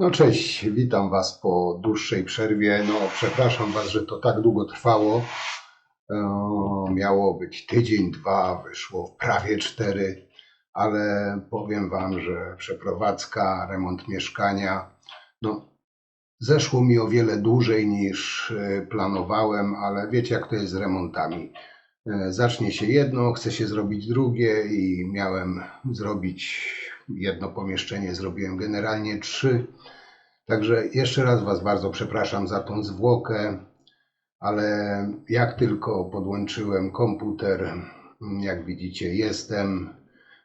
No cześć, witam Was po dłuższej przerwie. No przepraszam Was, że to tak długo trwało. Miało być tydzień, dwa, wyszło prawie 4, ale powiem Wam, że przeprowadzka, remont mieszkania, no zeszło mi o wiele dłużej niż planowałem, ale wiecie jak to jest z remontami. Zacznie się jedno, chce się zrobić drugie i miałem zrobić jedno pomieszczenie, zrobiłem generalnie 3. Także jeszcze raz Was bardzo przepraszam za tą zwłokę, ale jak tylko podłączyłem komputer, jak widzicie,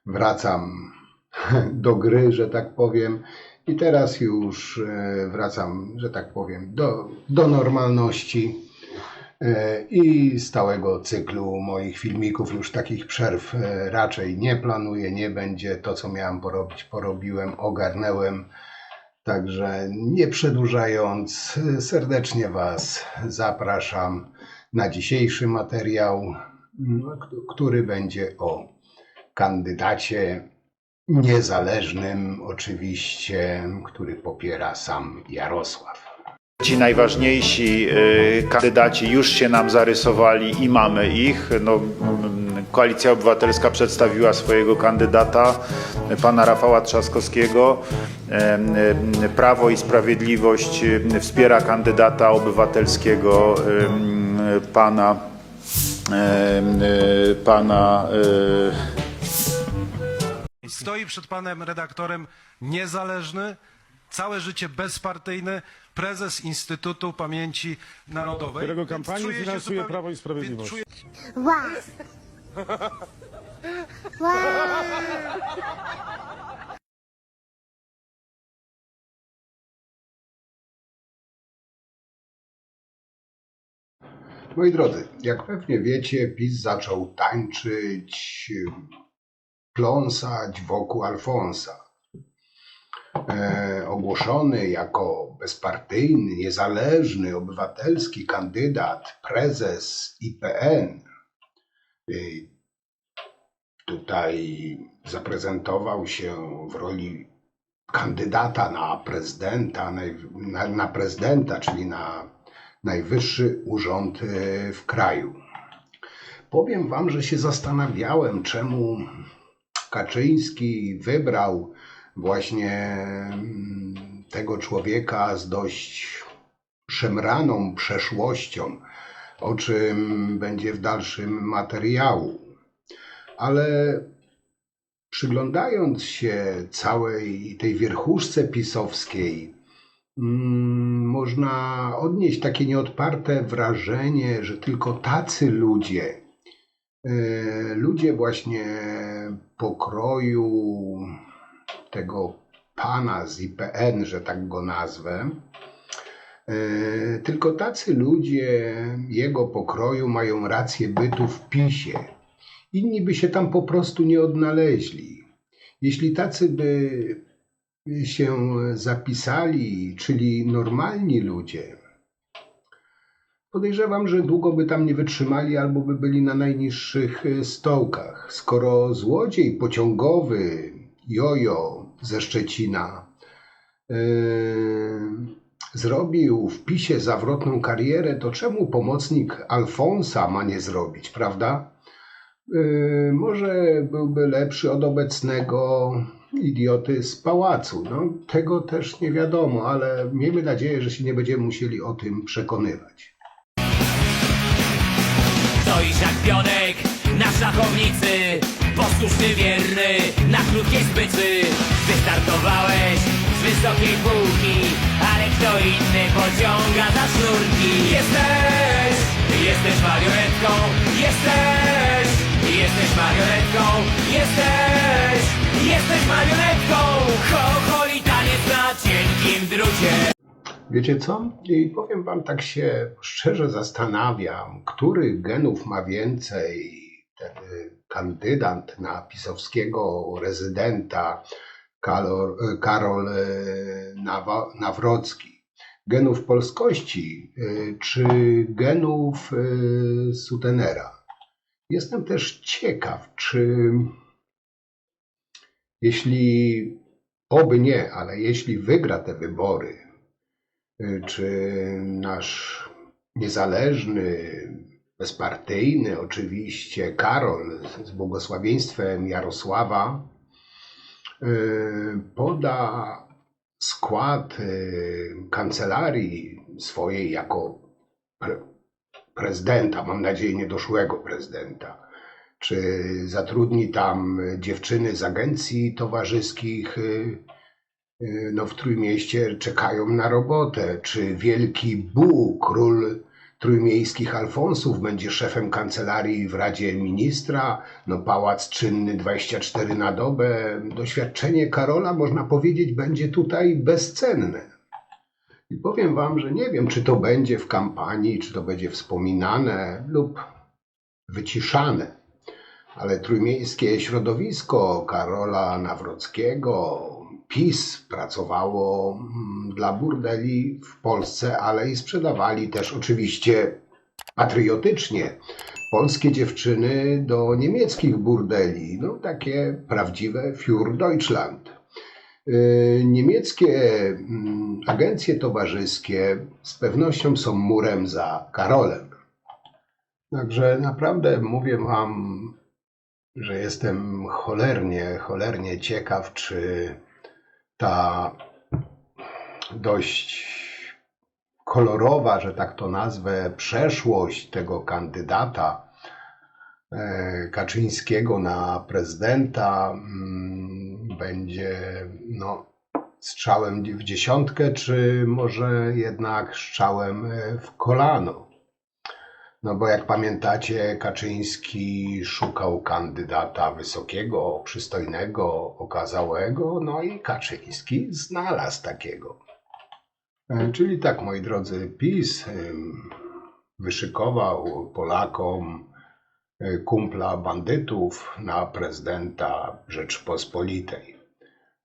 wracam do gry, że tak powiem, i teraz już wracam, że tak powiem, do normalności i stałego cyklu moich filmików. Już takich przerw raczej nie planuję, nie będzie. To, co miałem porobić, porobiłem, ogarnąłem. Także nie przedłużając, serdecznie Was zapraszam na dzisiejszy materiał, który będzie o kandydacie niezależnym, oczywiście, który popiera sam Jarosław. Ci najważniejsi kandydaci już się nam zarysowali i mamy ich. Koalicja Obywatelska przedstawiła swojego kandydata, pana Rafała Trzaskowskiego. Prawo i Sprawiedliwość wspiera kandydata obywatelskiego, pana Stoi przed panem redaktorem niezależny, całe życie bezpartyjny, prezes Instytutu Pamięci Narodowej. Którego kampanię Czuje się finansuje zupełnie- Prawo i Sprawiedliwość. czuje- Wow. Wow. Moi drodzy, jak pewnie wiecie, PiS zaczął tańczyć, pląsać wokół Alfonsa. Ogłoszony jako bezpartyjny, niezależny, obywatelski kandydat, prezes IPN, tutaj zaprezentował się w roli kandydata na prezydenta, czyli na najwyższy urząd w kraju. Powiem Wam, że się zastanawiałem, czemu Kaczyński wybrał właśnie tego człowieka z dość szemraną przeszłością, o czym będzie w dalszym materiału. Ale przyglądając się całej tej wierchuszce pisowskiej, można odnieść takie nieodparte wrażenie, że tylko tacy ludzie właśnie pokroju tego pana z IPN, że tak go nazwę, tylko tacy ludzie jego pokroju mają rację bytu w PiS-ie. Inni by się tam po prostu nie odnaleźli. Jeśli tacy by się zapisali, czyli normalni ludzie, podejrzewam, że długo by tam nie wytrzymali albo by byli na najniższych stołkach. Skoro złodziej pociągowy Jojo ze Szczecina zrobił w PiS-ie zawrotną karierę, to czemu pomocnik Alfonsa ma nie zrobić, prawda? Może byłby lepszy od obecnego idioty z pałacu. No, tego też nie wiadomo, ale miejmy nadzieję, że się nie będziemy musieli o tym przekonywać. Stoisz jak pionek na szachownicy, posłuszny, wierny, na krótkie zbyty. Wystartowałeś z wysokiej półki, ale kto inny pociąga za sznurki. Jesteś marionetką, jesteś marionetką, jesteś marionetką. Chocholi taniec na cienkim drucie. Wiecie co? I powiem Wam, tak się szczerze zastanawiam, których genów ma więcej ten kandydat na pisowskiego rezydenta Karol Nawrocki. Genów polskości czy genów sutenera? Jestem też ciekaw, czy jeśli oby nie, ale jeśli wygra te wybory, czy nasz niezależny, bezpartyjny oczywiście Karol z błogosławieństwem Jarosława poda skład kancelarii swojej jako prezydenta, mam nadzieję niedoszłego prezydenta, czy zatrudni tam dziewczyny z agencji towarzyskich, no w Trójmieście czekają na robotę, czy wielki Bu, król trójmiejskich Alfonsów, będzie szefem kancelarii w Radzie Ministra, no pałac czynny 24 na dobę. Doświadczenie Karola, można powiedzieć, będzie tutaj bezcenne. I powiem wam, że nie wiem, czy to będzie w kampanii, czy to będzie wspominane lub wyciszane, ale trójmiejskie środowisko Karola Nawrockiego, PiS, pracowało dla burdeli w Polsce, ale i sprzedawali też oczywiście patriotycznie polskie dziewczyny do niemieckich burdeli. No takie prawdziwe für Deutschland. Niemieckie agencje towarzyskie z pewnością są murem za Karolem. Także naprawdę mówię wam, że jestem cholernie ciekaw, czy ta dość kolorowa, że tak to nazwę, przeszłość tego kandydata Kaczyńskiego na prezydenta będzie strzałem w dziesiątkę, czy może jednak strzałem w kolano. No bo jak pamiętacie, Kaczyński szukał kandydata wysokiego, przystojnego, okazałego, no i Kaczyński znalazł takiego. Czyli tak, moi drodzy, PiS wyszykował Polakom kumpla bandytów na prezydenta Rzeczypospolitej.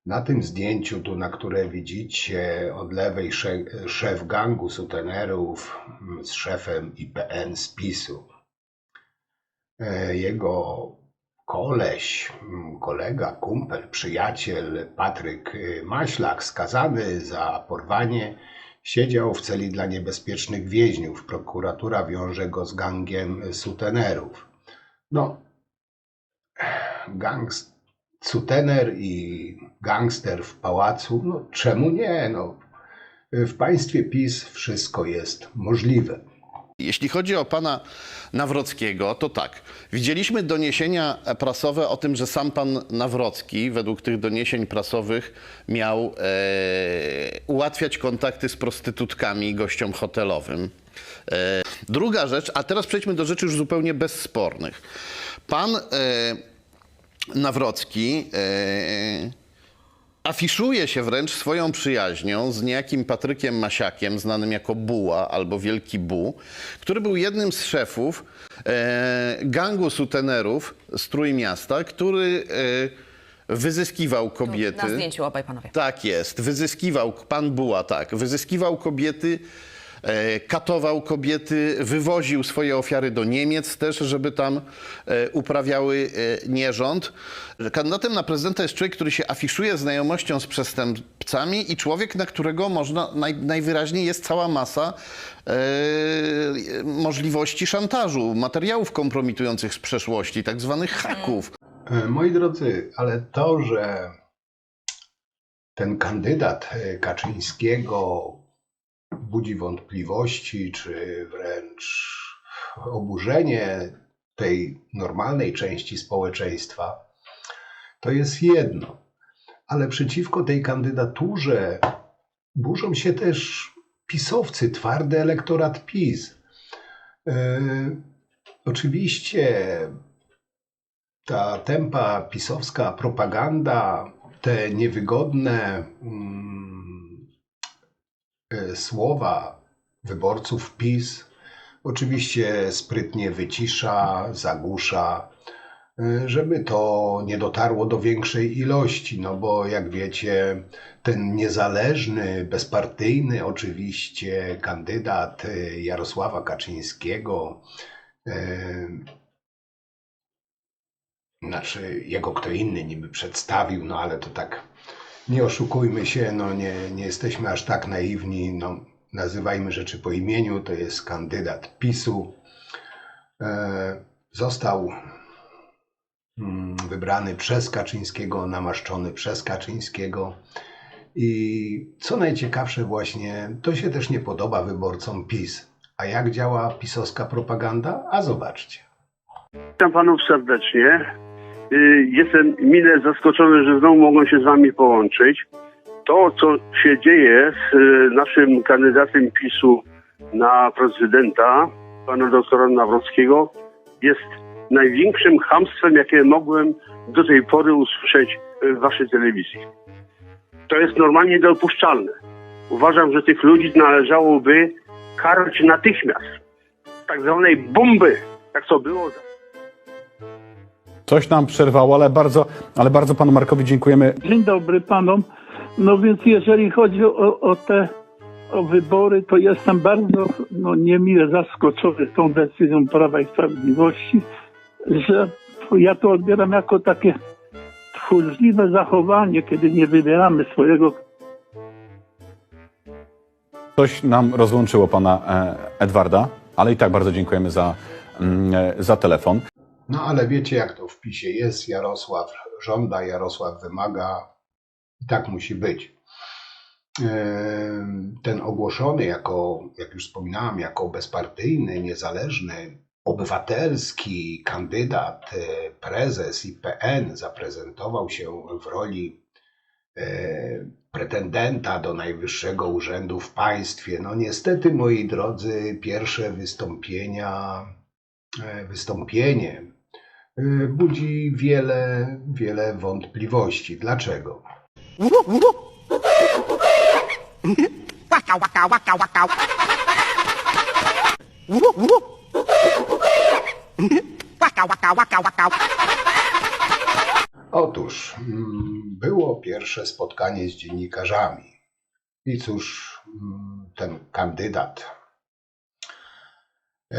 Na tym zdjęciu, tu na które widzicie od lewej szef gangu sutenerów z szefem IPN z PiS-u. Jego koleś, kolega, kumpel, przyjaciel Patryk Maślak, skazany za porwanie, siedział w celi dla niebezpiecznych więźniów. Prokuratura wiąże go z gangiem sutenerów. No, sutener i gangster w pałacu, no czemu nie? No, w państwie PiS wszystko jest możliwe. Jeśli chodzi o pana Nawrockiego, to tak. Widzieliśmy doniesienia prasowe o tym, że sam pan Nawrocki, według tych doniesień prasowych, miał ułatwiać kontakty z prostytutkami gościom hotelowym. Druga rzecz, a teraz przejdźmy do rzeczy już zupełnie bezspornych. Pan Nawrocki afiszuje się wręcz swoją przyjaźnią z niejakim Patrykiem Masiakiem, znanym jako Buła albo Wielki Bu, który był jednym z szefów gangu sutenerów z Trójmiasta, który wyzyskiwał kobiety. Na zdjęciu obaj panowie. Tak jest, wyzyskiwał, pan Buła, tak, wyzyskiwał kobiety, katował kobiety, wywoził swoje ofiary do Niemiec też, żeby tam uprawiały nierząd. Kandydatem na prezydenta jest człowiek, który się afiszuje znajomością z przestępcami i człowiek, na którego można, najwyraźniej jest cała masa możliwości szantażu, materiałów kompromitujących z przeszłości, tak zwanych haków. Moi drodzy, ale to, że ten kandydat Kaczyńskiego budzi wątpliwości, czy wręcz oburzenie tej normalnej części społeczeństwa, to jest jedno. Ale przeciwko tej kandydaturze burzą się też pisowcy, twardy elektorat PiS. Oczywiście ta tępa pisowska propaganda, te niewygodne słowa wyborców PiS oczywiście sprytnie wycisza, zagłusza, żeby to nie dotarło do większej ilości, no bo jak wiecie, ten niezależny, bezpartyjny oczywiście kandydat Jarosława Kaczyńskiego, znaczy jego kto inny niby przedstawił, no ale to tak Nie oszukujmy się, no nie jesteśmy aż tak naiwni, no, nazywajmy rzeczy po imieniu, to jest kandydat PiS-u. Został wybrany przez Kaczyńskiego, namaszczony przez Kaczyńskiego i co najciekawsze właśnie, to się też nie podoba wyborcom PiS. A jak działa pisowska propaganda? A zobaczcie. Witam panów serdecznie. Jestem mile zaskoczony, że znowu mogą się z wami połączyć. To, co się dzieje z naszym kandydatem PiS-u na prezydenta, pana doktora Nawrockiego, jest największym chamstwem, jakie mogłem do tej pory usłyszeć w waszej telewizji. To jest normalnie niedopuszczalne. Uważam, że tych ludzi należałoby karać natychmiast. Tak zwanej bomby, jak to było. Coś nam przerwało, ale bardzo panu Markowi dziękujemy. Dzień dobry panom. No więc jeżeli chodzi o wybory, to jestem bardzo niemile zaskoczony tą decyzją Prawa i Sprawiedliwości, że ja to odbieram jako takie tchórzliwe zachowanie, kiedy nie wybieramy swojego. Coś nam rozłączyło pana Edwarda, ale i tak bardzo dziękujemy za telefon. No ale wiecie, jak to w PiS-ie jest. Jarosław żąda, Jarosław wymaga i tak musi być. Ten ogłoszony jako, jak już wspominałem, jako bezpartyjny, niezależny, obywatelski kandydat, prezes IPN zaprezentował się w roli pretendenta do najwyższego urzędu w państwie. No niestety, moi drodzy, pierwsze wystąpienie budzi wiele wątpliwości. Dlaczego? Otóż było pierwsze spotkanie z dziennikarzami. I cóż, ten kandydat,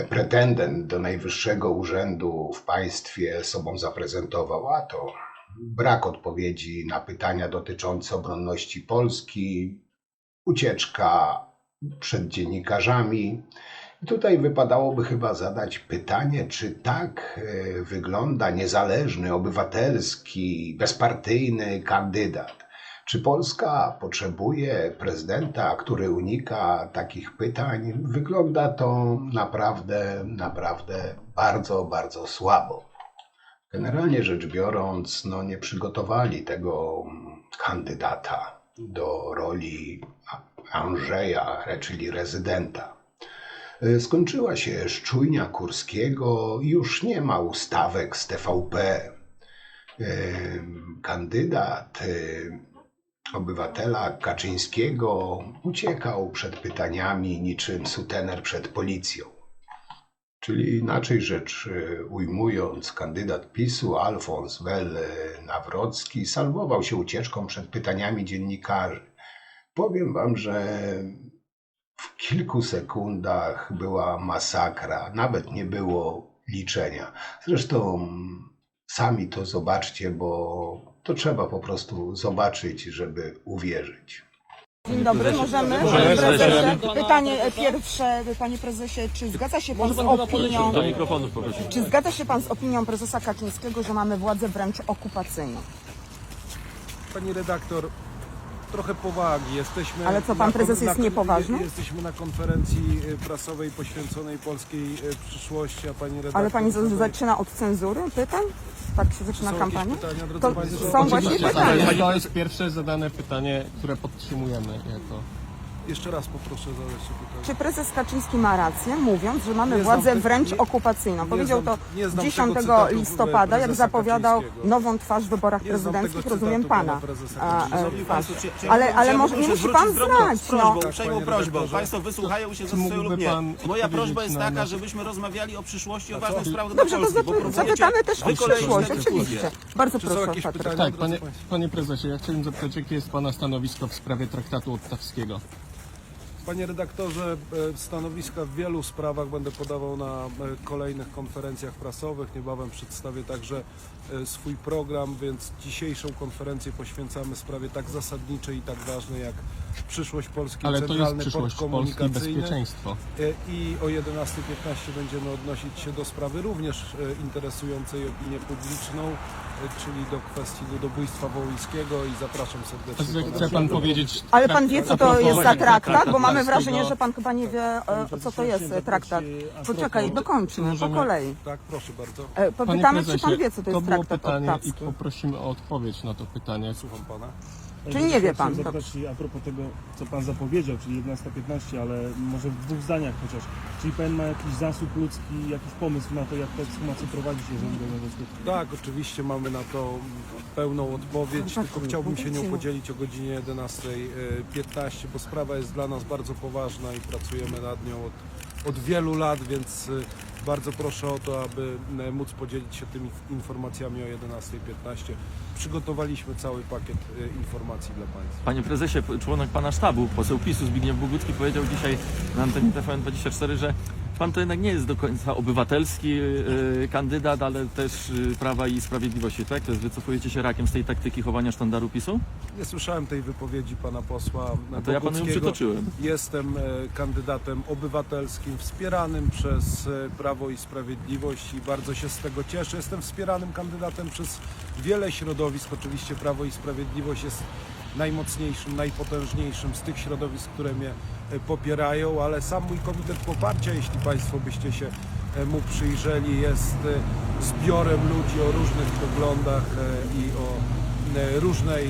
pretendent do najwyższego urzędu w państwie sobą zaprezentował, a to brak odpowiedzi na pytania dotyczące obronności Polski, ucieczka przed dziennikarzami. I tutaj wypadałoby chyba zadać pytanie, czy tak wygląda niezależny, obywatelski, bezpartyjny kandydat. Czy Polska potrzebuje prezydenta, który unika takich pytań? Wygląda to naprawdę bardzo słabo. Generalnie rzecz biorąc, nie przygotowali tego kandydata do roli Andrzeja, czyli rezydenta. Skończyła się szczujnia Kurskiego i już nie ma ustawek z TVP. Kandydat obywatela Kaczyńskiego uciekał przed pytaniami niczym sutener przed policją. Czyli inaczej rzecz ujmując, kandydat PiS-u Alfons Nawrocki salwował się ucieczką przed pytaniami dziennikarzy. Powiem wam, że w kilku sekundach była masakra, nawet nie było liczenia. Zresztą sami to zobaczcie, bo to trzeba po prostu zobaczyć, żeby uwierzyć. Dzień dobry, możemy? Pytanie pierwsze, panie prezesie, czy zgadza się pan z opinią, czy zgadza się pan z opinią prezesa Kaczyńskiego, że mamy władzę wręcz okupacyjną? Pani redaktor, trochę powagi. Jesteśmy Ale co, pan prezes jest niepoważny? Jesteśmy na konferencji prasowej poświęconej polskiej przyszłości, a pani redaktor... Ale pani zaczyna od cenzury pytań? Tak się zaczyna Są kampania? jakieś pytania, drodzy To państwo? są właśnie pytania. To jest pierwsze zadane pytanie, które podtrzymujemy jako... Jeszcze raz poproszę zadać się pytanie. Czy prezes Kaczyński ma rację, mówiąc, że mamy Nie władzę znam wręcz nie- okupacyjną? nie Powiedział znam- to nie znam 10 tego cytatu listopada, jak prezesa zapowiadał Kaczyńskiego. nową twarz w wyborach Nie znam prezydenckich, tego rozumiem cytatu pana. pana prezesa Twarz. Ale może nie musi pan znać, no. Uprzejmą Panie prośbą. redaktorze. Państwo wysłuchają się ze Mógłby swojego lub nie. pan Moja prośba odpowiedzieć jest na taka, nasze- żebyśmy rozmawiali o przyszłości, o ważnych sprawach Dobrze, dla to Polski, bo próbujecie zapytamy też o wykoleić przyszłość, tę dyskusję. oczywiście. Bardzo Czy są proszę o jakieś Patryk. pytania, Tak, drodzy państwo? panie prezesie, ja chciałem zapytać, jakie jest pana stanowisko w sprawie traktatu ottawskiego? Panie redaktorze, stanowiska w wielu sprawach będę podawał na kolejnych konferencjach prasowych. Niebawem przedstawię także swój program, więc dzisiejszą konferencję poświęcamy sprawie tak zasadniczej i tak ważnej jak przyszłość Polski, Ale to jest Centralny przyszłość Port Polski i Komunikacyjny. bezpieczeństwo. I o 11:15 będziemy odnosić się do sprawy również interesującej opinię publiczną, czyli do kwestii ludobójstwa wołyńskiego i zapraszam serdecznie. Chce pan powiedzieć... Ale pan wie, co to propos jest za traktat? Bo mamy Polskiego- wrażenie, że pan chyba nie wie, co to jest traktat. Poczekaj, dokończmy, po kolei. Tak, proszę bardzo. Panie Pytamy, czy prezesie, pan wie, co to jest było traktat pytanie i ottawski. poprosimy o odpowiedź na to pytanie. Słucham pana. Czyli nie wie pan. Chciałem zapytać a propos tego, co pan zapowiedział, czyli 11:15, ale może w dwóch zdaniach chociaż. Czyli pan ma jakiś zasób ludzki, jakiś pomysł na to, jak te ekshumacje prowadzić, jeżeli dojdzie do skutku? Tak, oczywiście mamy na to pełną odpowiedź, tylko chciałbym się nią podzielić o godzinie 11:15, bo sprawa jest dla nas bardzo poważna i pracujemy nad nią od wielu lat, więc bardzo proszę o to, aby móc podzielić się tymi informacjami o 11:15. Przygotowaliśmy cały pakiet informacji dla Państwa. Panie prezesie, członek pana sztabu, poseł PiS-u Zbigniew Bogucki powiedział dzisiaj na antenie TVN24, że pan to jednak nie jest do końca obywatelski kandydat, ale też Prawa i Sprawiedliwości, tak? To jest, wycofujecie się rakiem z tej taktyki chowania sztandaru PiS-u? Nie słyszałem tej wypowiedzi pana posła to ja panu ją Boguckiego. przytoczyłem. Jestem kandydatem obywatelskim, wspieranym przez Prawo i Sprawiedliwość i bardzo się z tego cieszę. Jestem wspieranym kandydatem przez wiele środowisk. Oczywiście Prawo i Sprawiedliwość jest najmocniejszym, najpotężniejszym z tych środowisk, które mnie popierają, ale sam mój komitet poparcia, jeśli Państwo byście się mu przyjrzeli, jest zbiorem ludzi o różnych poglądach i o różnej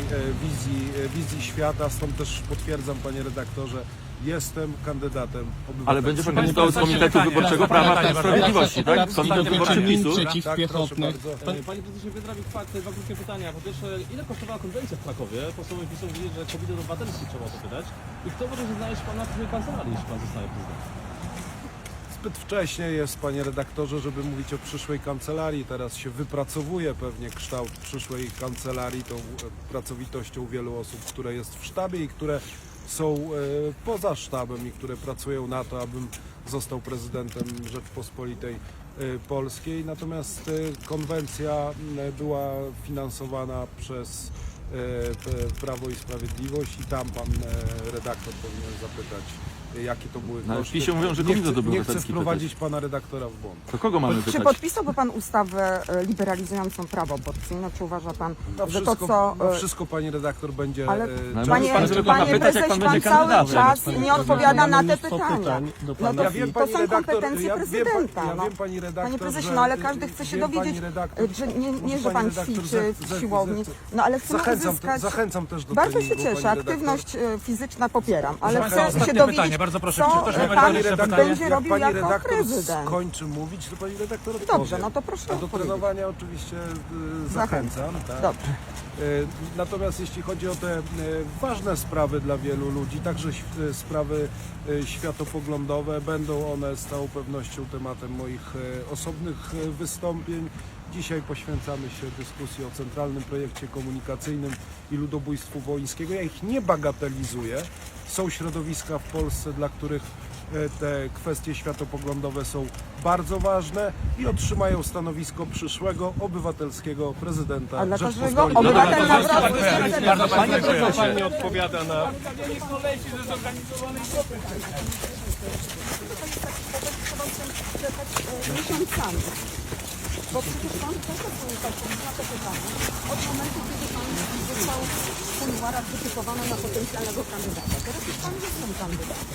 wizji świata, stąd też potwierdzam, panie redaktorze, jestem kandydatem obywatelskim. Ale będzie pan kandydował z Komitetu Wyborczego Prawa i Sprawiedliwości, tak? Komitet Wyborczy PiS-u. Przeciwpiechotnych. Panie prezesie, wydrabił fakt, dwa krótkie pytania. Po pierwsze, ile kosztowała konwencja w Krakowie? Posłowie PiS-u mówili, że komitet obywatelski trzeba zapytać. I kto może znaleźć pana w swojej kancelarii, jeśli pan zostaje prezydentem? Zbyt wcześnie jest, panie redaktorze, żeby mówić o przyszłej kancelarii. Teraz się wypracowuje pewnie kształt przyszłej kancelarii tą pracowitością wielu osób, które jest w sztabie i które są poza sztabem i które pracują na to, abym został prezydentem Rzeczpospolitej Polskiej. Natomiast konwencja była finansowana przez Prawo i Sprawiedliwość i tam pan redaktor powinien zapytać, jakie to były koszty. Ale w PiS-ie mówią, że Komitet Obywatelski Nie chcę wprowadzić pana redaktora w błąd. To kogo mamy Czy pytać? podpisałby pan ustawę liberalizującą prawo aborcyjne? Czy uważa pan, że to co... wszystko pani redaktor będzie... Ale No, panie prezesie, pan cały czas nie odpowiada na te pytania. No to, Ja wiem, to pani są redaktor, kompetencje prezydenta. Ja wiem, pani redaktor, Panie prezesie, że- no ale każdy chce się wiem, pani dowiedzieć, redaktor, że nie, może że pani pan redaktor ćwiczy w siłowni, no ale chcemy uzyskać... Zachęcam też do Bardzo się treningu, cieszę, pani redaktor. aktywność fizyczna popieram, ale Proszę chcę państwa, się dowiedzieć, pytanie, bardzo proszę, co przepraszam, pan pani redaktor, będzie Jak robił pani jako redaktor prezydent. skończy mówić, to pani redaktor Dobrze, odpowie. no to proszę A do odpowiedzieć. trenowania oczywiście zachęcam. Tak. Dobrze. Natomiast jeśli chodzi o te ważne sprawy dla wielu ludzi, także sprawy światopoglądowe, będą one z całą pewnością tematem moich osobnych wystąpień. Dzisiaj poświęcamy się dyskusji o centralnym projekcie komunikacyjnym i ludobójstwu wołyńskiego. Ja ich nie bagatelizuję. Są środowiska w Polsce, dla których te kwestie światopoglądowe są bardzo ważne i otrzymają stanowisko przyszłego obywatelskiego prezydenta A dlaczego Rzeczpospolitej. obywatel Nawrocki... Bardzo panie prezesie, pan nie odpowiada na... miesiącami. Bo przecież pan też odpowiedział na to pytanie od momentu, kiedy pan został w kuluarach wytypowany na potencjalnego kandydata. Teraz już pan jest tym kandydatem.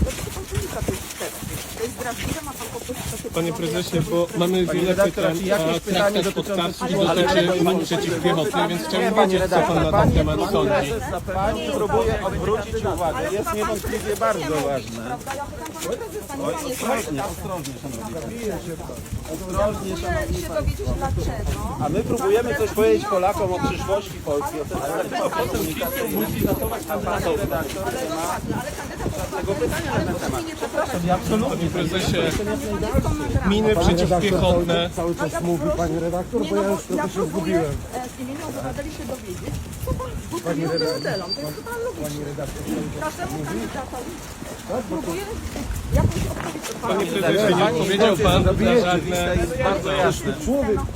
Dlaczego pan nie pracuje wtedy? To jest drażliwe, ma pan po prostu takie Panie poglądy, prezesie, jak bo mamy wiele pytań, a traktat podkarski dotyczy broni przeciwpiechotnej, więc chciałbym wiedzieć, co pan na ten temat sądzi. Pani próbuje odwrócić uwagę. Jest niewątpliwie bardzo ważne. Prawda? Ja pytam pana prezesa, nie pan jest kandydat. Ostrożnie, szanowni Próbuję się dowiedzieć dlaczego. A my próbujemy coś powiedzieć Polakom o przyszłości Polski, o centralnym komunikacyjnym. Natomiast pan redaktor nie ma żadnego pytania na ten temat. Panie prezesie, miny przeciwpiechotne. Cały czas mówi pani redaktor, bo ja już trochę się zgubiłem. imieniu obywateli się dowiedzieć, co pan proponuje obywatelom. To jest totalnie logiczne. Każdemu kandydatowi próbuje jakąś odpowiedź od pana. Panie prezesie, nie odpowiedział pan na żadne... Bardzo jasne.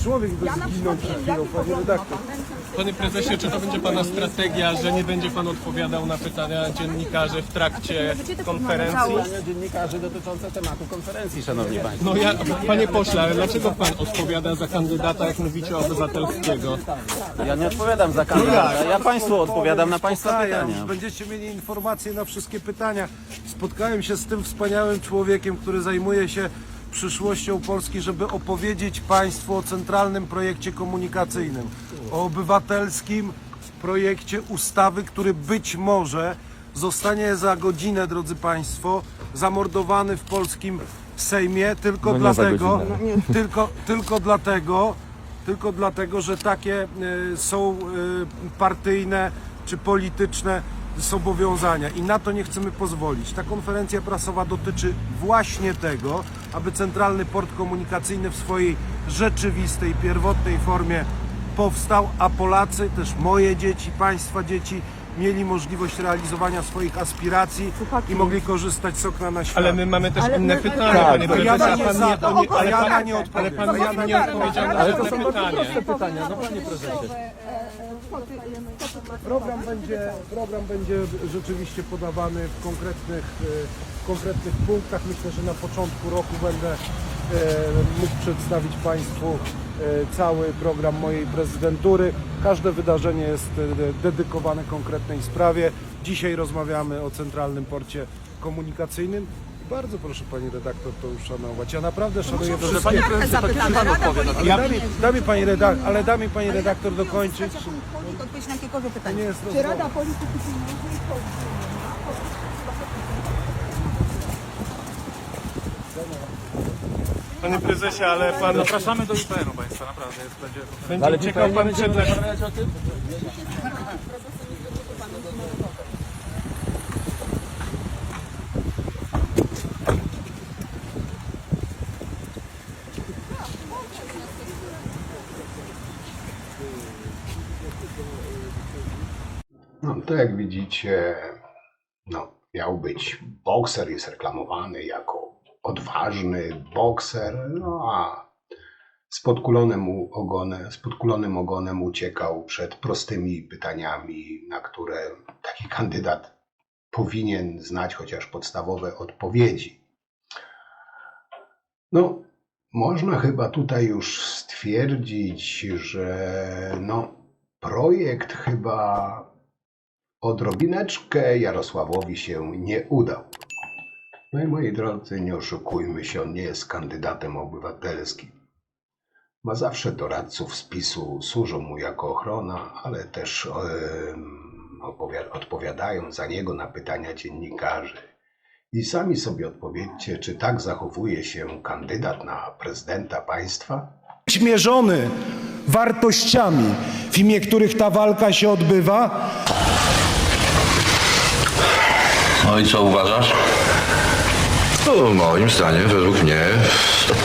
Człowiek by zginął przed chwilą, panie redaktor. Panie prezesie, czy to będzie pana strategia, że nie będzie pan odpowiadał na pytania dziennikarzy w trakcie konferencji? Dziennikarzy dotyczące tematu konferencji, szanowni państwo. No panie pośle, ale dlaczego pan odpowiada za kandydata, jak mówicie Obywatelskiego? Ja nie odpowiadam za kandydata, ja państwu odpowiadam na państwa pytania. Będziecie mieli informacje na wszystkie pytania. Spotkałem się z tym wspaniałym człowiekiem, który zajmuje się przyszłością Polski, żeby opowiedzieć państwu o centralnym projekcie komunikacyjnym, o obywatelskim projekcie ustawy, który być może zostanie za godzinę, drodzy państwo, zamordowany w polskim Sejmie tylko dlatego, że takie są partyjne czy polityczne zobowiązania i na to nie chcemy pozwolić. Ta konferencja prasowa dotyczy właśnie tego, aby Centralny Port Komunikacyjny w swojej rzeczywistej, pierwotnej formie powstał, a Polacy, też moje dzieci, państwa dzieci, mieli możliwość realizowania swoich aspiracji i mogli korzystać z okna na świat. Ale my mamy też inne pytania, panie prezesie, a pan nie odpowiedział na żadne pytanie. No panie prezesie. Program będzie rzeczywiście podawany w konkretnych punktach. Myślę, że na początku roku będę mógł przedstawić państwu cały program mojej prezydentury. Każde wydarzenie jest dedykowane konkretnej sprawie. Dzisiaj rozmawiamy o Centralnym Porcie Komunikacyjnym. Bardzo proszę pani redaktor to uszanować. Ja naprawdę szanuję wszystkie... Da mi pani redaktor dokończyć. Odpowiedź na jakiekolwiek pytanie. Czy Rada Polityki Pieniężnej Panie prezesie, ale pan... Zapraszamy do IPN-u państwa, naprawdę. Będzie czekał pan przed... No to jak widzicie, miał być bokser, jest reklamowany jako odważny bokser, a z podkulonym ogonem uciekał przed prostymi pytaniami, na które taki kandydat powinien znać chociaż podstawowe odpowiedzi. No, można chyba tutaj już stwierdzić, że projekt chyba odrobineczkę Jarosławowi się nie udał. No i moi drodzy, nie oszukujmy się, on nie jest kandydatem obywatelskim. Ma zawsze doradców z PiS-u, służą mu jako ochrona, ale też odpowiadają za niego na pytania dziennikarzy. I sami sobie odpowiedzcie, czy tak zachowuje się kandydat na prezydenta państwa? Mierzony wartościami, w imię których ta walka się odbywa. No i co uważasz? No, moim zdaniem, według mnie,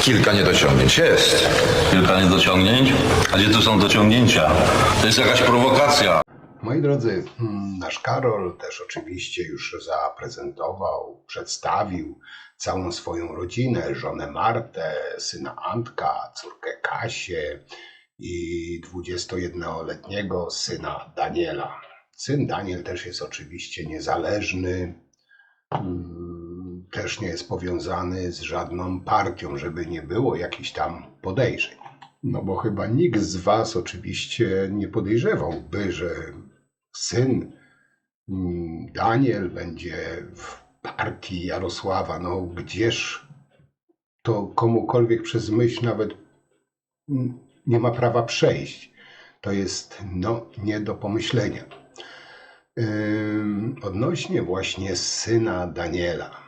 kilka niedociągnięć jest. Kilka niedociągnięć? A gdzie tu są dociągnięcia? To jest jakaś prowokacja. Moi drodzy, nasz Karol też oczywiście już zaprezentował, przedstawił całą swoją rodzinę, żonę Martę, syna Antka, córkę Kasię i 21-letniego syna Daniela. Syn Daniel też jest oczywiście niezależny, też nie jest powiązany z żadną partią, żeby nie było jakichś tam podejrzeń. No bo chyba nikt z was oczywiście nie podejrzewałby, że syn Daniel będzie w partii Jarosława. No gdzież to komukolwiek przez myśl nawet nie ma prawa przejść. To jest nie do pomyślenia. Odnośnie właśnie syna Daniela.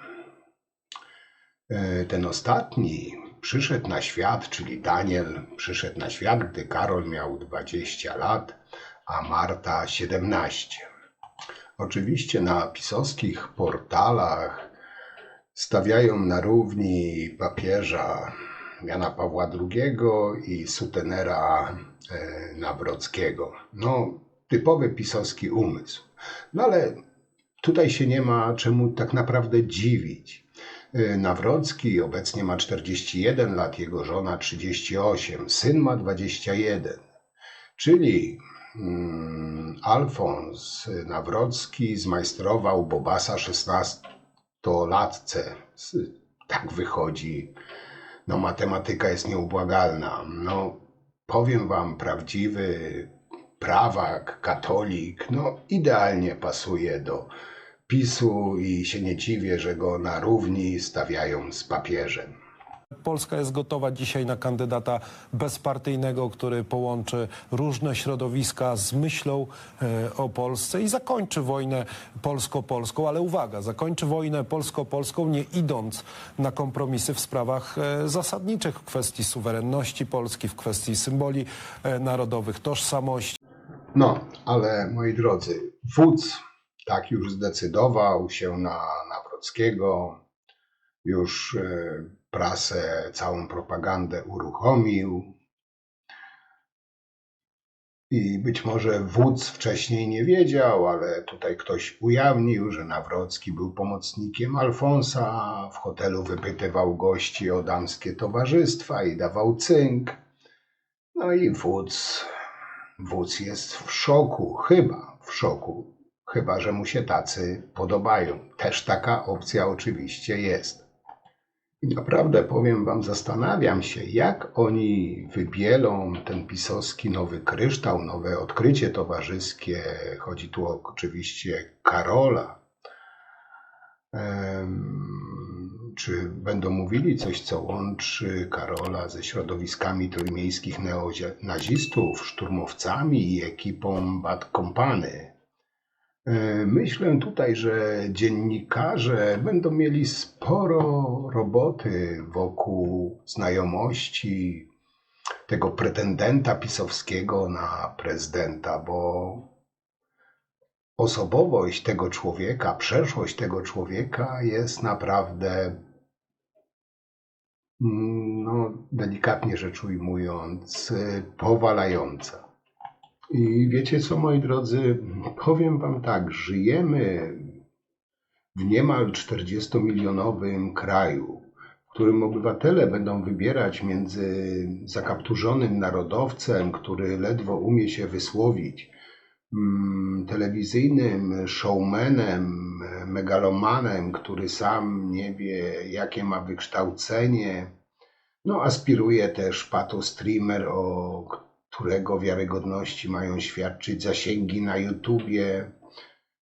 Ten ostatni przyszedł na świat, czyli Daniel przyszedł na świat, gdy Karol miał 20 lat, a Marta 17. Oczywiście na pisowskich portalach stawiają na równi papieża Jana Pawła II i sutenera Nawrockiego. No, typowy pisowski umysł. No ale tutaj się nie ma czemu tak naprawdę dziwić. Nawrocki obecnie ma 41 lat, jego żona 38, syn ma 21. Czyli Alfons Nawrocki zmajstrował Bobasa 16-latce. Tak wychodzi. No, matematyka jest nieubłagalna. No, powiem wam, prawdziwy prawak, katolik, no idealnie pasuje do PiS-u i się nie dziwię, że go na równi stawiają z papieżem. Polska jest gotowa dzisiaj na kandydata bezpartyjnego, który połączy różne środowiska z myślą o Polsce i zakończy wojnę polsko-polską, ale uwaga, zakończy wojnę polsko-polską nie idąc na kompromisy w sprawach zasadniczych, w kwestii suwerenności Polski, w kwestii symboli narodowych, tożsamości. No, ale moi drodzy, wódz tak już zdecydował się na Nawrockiego, już prasę, całą propagandę uruchomił i być może wódz wcześniej nie wiedział, ale tutaj ktoś ujawnił, że Nawrocki był pomocnikiem Alfonsa, w hotelu wypytywał gości o damskie towarzystwa i dawał cynk. No i wódz jest w szoku, chyba w szoku, chyba że mu się tacy podobają. Też taka opcja oczywiście jest. I naprawdę powiem wam, zastanawiam się, jak oni wybielą ten pisowski nowy kryształ, nowe odkrycie towarzyskie. Chodzi tu oczywiście Karola. Czy będą mówili coś, co łączy Karola ze środowiskami trójmiejskich neonazistów, szturmowcami i ekipą Bad Company? Myślę tutaj, że dziennikarze będą mieli sporo roboty wokół znajomości tego pretendenta pisowskiego na prezydenta, bo osobowość tego człowieka, przeszłość tego człowieka jest naprawdę, no, delikatnie rzecz ujmując, powalająca. I wiecie co, moi drodzy, powiem wam tak, żyjemy w niemal 40-milionowym kraju, w którym obywatele będą wybierać między zakapturzonym narodowcem, który ledwo umie się wysłowić, telewizyjnym showmanem, megalomanem, który sam nie wie, jakie ma wykształcenie, no aspiruje też patostreamer, o którego wiarygodności mają świadczyć zasięgi na YouTubie.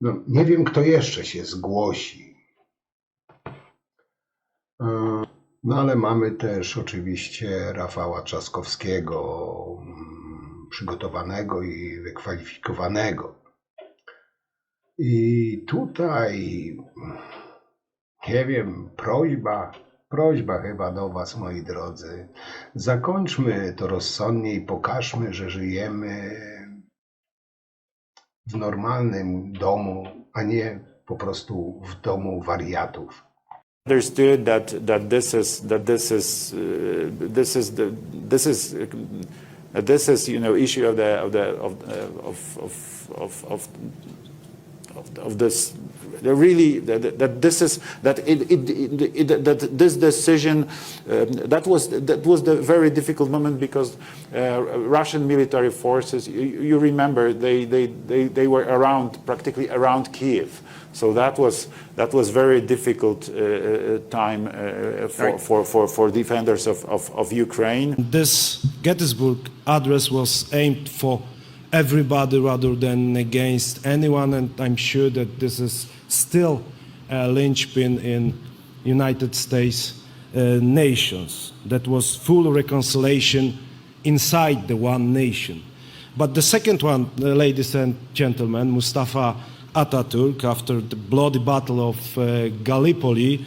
No, nie wiem, kto jeszcze się zgłosi. No ale mamy też oczywiście Rafała Trzaskowskiego, przygotowanego i wykwalifikowanego. I tutaj, nie wiem, prośba chyba do was, moi drodzy. Zakończmy to rozsądnie i pokażmy, że żyjemy w normalnym domu, a nie po prostu w domu wariatów. Understood that this is issue of this really that this decision that was the very difficult moment because Russian military forces, you remember, they were practically around Kiev. So that was very difficult time for defenders of Ukraine. This Gettysburg Address was aimed for everybody rather than against anyone, and I'm sure that this is still a linchpin in United States nations. That was full reconciliation inside the one nation. But the second one, ladies and gentlemen, Mustafa Atatürk, after the bloody battle of Gallipoli,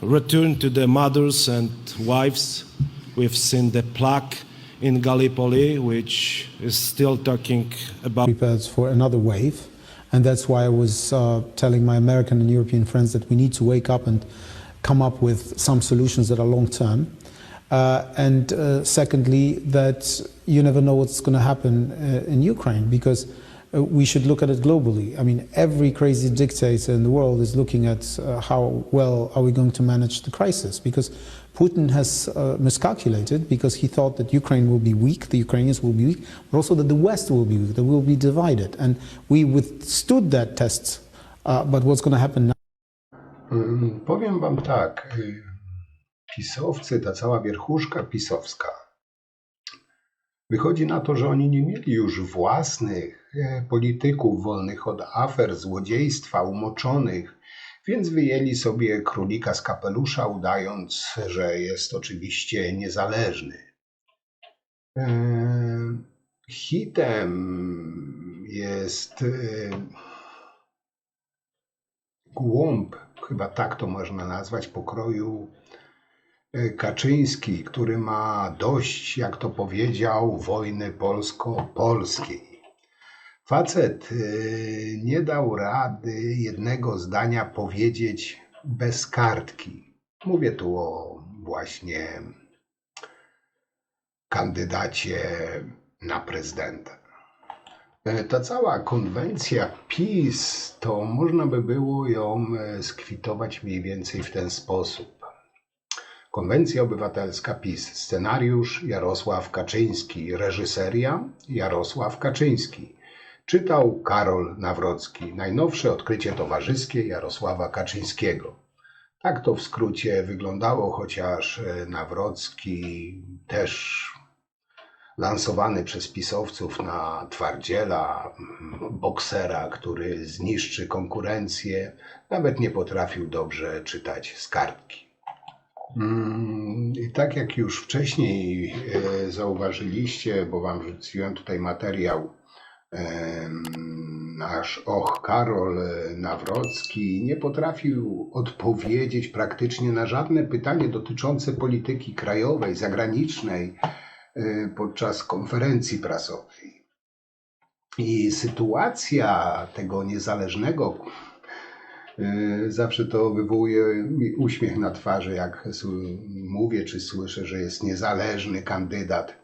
returned to the mothers and wives. We've seen the plaque in Gallipoli, which is still talking about... Prepared for another wave, and that's why I was telling my American and European friends that we need to wake up and come up with some solutions that are long-term. And secondly, that you never know what's going to happen in Ukraine, because we should look at it globally. I mean, every crazy dictator in the world is looking at how well are we going to manage the crisis, because Putin has miscalculated, because he thought that Ukraine will be weak, the Ukrainians will be weak, but also that the West will be weak, that we'll be divided. And we withstood that test, but what's going to happen now? Powiem wam tak, pisowcy, ta cała wierchuszka pisowska, wychodzi na to, że oni nie mieli już własnych polityków wolnych od afer, złodziejstwa, umoczonych, więc wyjęli sobie królika z kapelusza, udając, że jest oczywiście niezależny. Hitem jest głąb, chyba tak to można nazwać, pokroju Kaczyński, który ma dość, jak to powiedział, wojny polsko-polskiej. Facet nie dał rady jednego zdania powiedzieć bez kartki. Mówię tu o właśnie kandydacie na prezydenta. Ta cała konwencja PiS, to można by było ją skwitować mniej więcej w ten sposób. Konwencja Obywatelska PiS. Scenariusz Jarosław Kaczyński. Reżyseria Jarosław Kaczyński. Czytał Karol Nawrocki. Najnowsze odkrycie towarzyskie Jarosława Kaczyńskiego. Tak to w skrócie wyglądało, chociaż Nawrocki też lansowany przez pisowców na twardziela, boksera, który zniszczy konkurencję, nawet nie potrafił dobrze czytać z kartki. I tak jak już wcześniej zauważyliście, bo wam rzuciłem tutaj materiał, nasz Karol Nawrocki nie potrafił odpowiedzieć praktycznie na żadne pytanie dotyczące polityki krajowej, zagranicznej podczas konferencji prasowej. I sytuacja tego niezależnego, zawsze to wywołuje mi uśmiech na twarzy, jak mówię czy słyszę, że jest niezależny kandydat.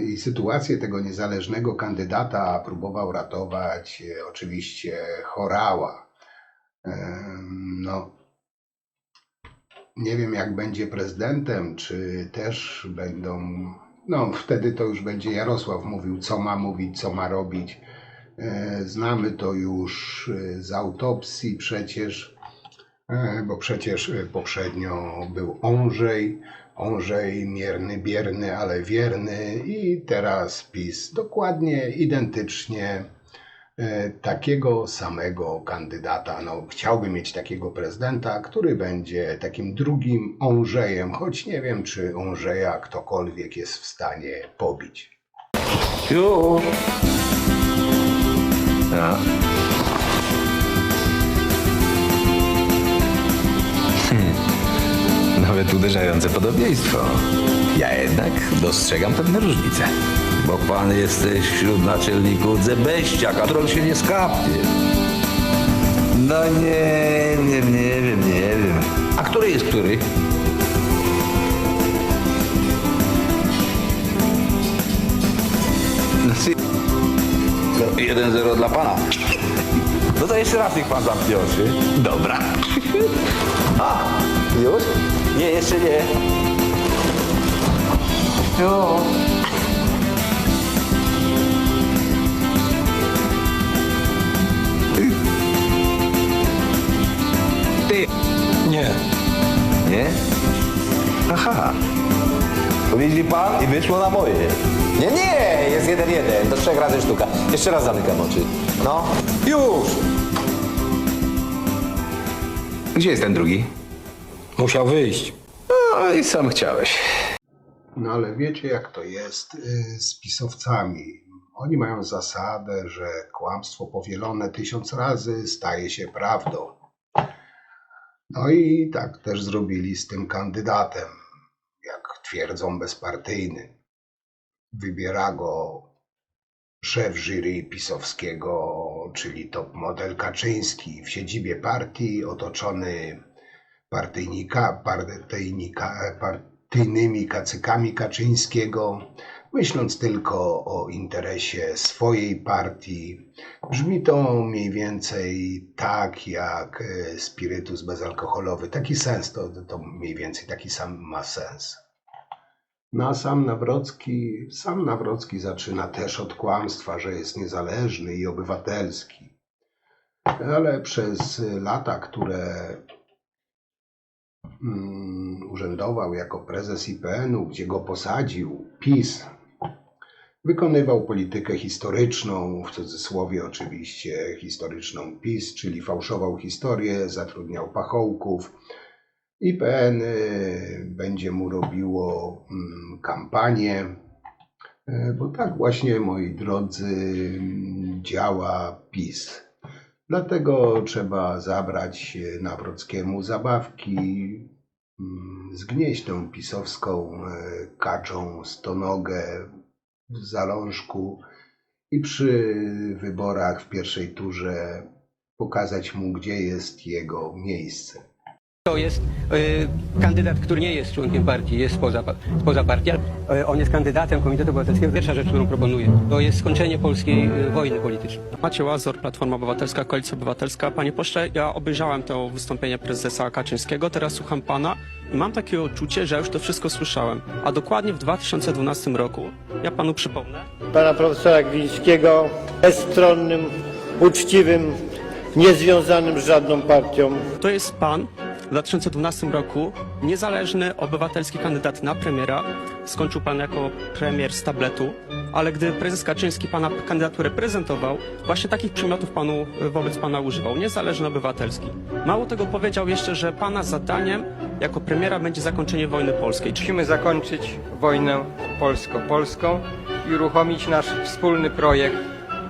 I sytuację tego niezależnego kandydata próbował ratować oczywiście Horała. No, nie wiem, jak będzie prezydentem, czy też będą, no wtedy to już będzie Jarosław mówił, co ma mówić, co ma robić. Znamy to już z autopsji przecież, bo przecież poprzednio był Ondrzej mierny, bierny, ale wierny, i teraz PiS dokładnie, identycznie takiego samego kandydata. No, chciałbym mieć takiego prezydenta, który będzie takim drugim Ondrzejem, choć nie wiem, czy Ondrzeja ktokolwiek jest w stanie pobić. Już. Ja. Nawet uderzające podobieństwo. Ja jednak dostrzegam pewne różnice. Bo pan jesteś wśród naczelników zebeściak, a tron się nie skapnie. No nie wiem. A który jest który? No, 1-0 dla pana. No to jeszcze raz niech pan zamknie oczy. Dobra. A, już? Nie, jeszcze nie. Jo. Ty. Nie. Nie? Aha. Powiedzieli pan i wyszło na moje. Nie, jest 1-1. To 3 razy sztuka. Jeszcze raz zamykam oczy. No. Już! Gdzie jest ten drugi? Musiał wyjść. No i sam chciałeś. No ale wiecie, jak to jest z pisowcami. Oni mają zasadę, że kłamstwo powielone 1000 razy staje się prawdą. No i tak też zrobili z tym kandydatem, jak twierdzą, bezpartyjny. Wybiera go szef jury pisowskiego, czyli top model Kaczyński, w siedzibie partii, otoczony partyjnymi kacykami Kaczyńskiego, myśląc tylko o interesie swojej partii. Brzmi to mniej więcej tak jak spirytus bezalkoholowy. Taki sens, to mniej więcej taki sam ma sens. No a sam Nawrocki zaczyna też od kłamstwa, że jest niezależny i obywatelski. Ale przez lata, które urzędował jako prezes IPN-u, gdzie go posadził PiS, wykonywał politykę historyczną, w cudzysłowie oczywiście historyczną PiS, czyli fałszował historię, zatrudniał pachołków. IPN będzie mu robiło kampanię, bo tak właśnie, moi drodzy, działa PiS. Dlatego trzeba zabrać Nawrockiemu zabawki, zgnieść tę pisowską kaczą stonogę w zalążku i przy wyborach w pierwszej turze pokazać mu, gdzie jest jego miejsce. To jest kandydat, który nie jest członkiem partii, jest spoza partii. On jest kandydatem Komitetu Obywatelskiego. Pierwsza rzecz, którą proponuję, to jest skończenie polskiej wojny politycznej. Maciej Łazor, Platforma Obywatelska, Koalicja Obywatelska. Panie pośle, ja obejrzałem to wystąpienie prezesa Kaczyńskiego, teraz słucham pana i mam takie odczucie, że już to wszystko słyszałem. A dokładnie w 2012 roku, ja panu przypomnę, pana profesora Glińskiego, bezstronnym, uczciwym, niezwiązanym z żadną partią. to jest pan w 2012 roku niezależny, obywatelski kandydat na premiera. Skończył pan jako premier z tabletu, ale gdy prezes Kaczyński pana kandydaturę prezentował, właśnie takich przymiotów wobec pana używał. Niezależny, obywatelski. Mało tego, powiedział jeszcze, że pana zadaniem jako premiera będzie zakończenie wojny polskiej. Musimy zakończyć wojnę polsko-polską i uruchomić nasz wspólny projekt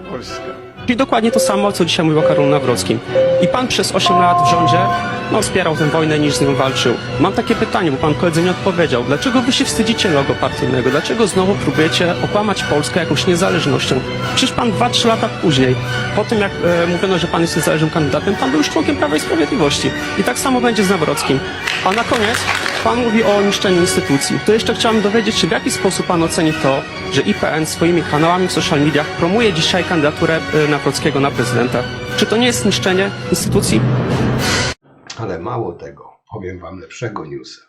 Polska. Czyli dokładnie to samo, co dzisiaj mówił o Karolu Nawrockim. I pan przez 8 lat w rządzie wspierał tę wojnę, niż z nią walczył. Mam takie pytanie, bo pan koledze nie odpowiedział. Dlaczego wy się wstydzicie logo partyjnego? Dlaczego znowu próbujecie okłamać Polskę jakąś niezależnością? Przecież pan 2-3 lata później, po tym jak mówiono, że pan jest niezależnym kandydatem, pan był już członkiem Prawa i Sprawiedliwości. I tak samo będzie z Nawrockim. A na koniec pan mówi o niszczeniu instytucji. To jeszcze chciałem dowiedzieć się, w jaki sposób pan oceni to, że IPN swoimi kanałami w social mediach promuje dzisiaj kandydaturę Nawrockiego na prezydenta. Czy to nie jest niszczenie instytucji? Ale mało tego, powiem wam lepszego newsa.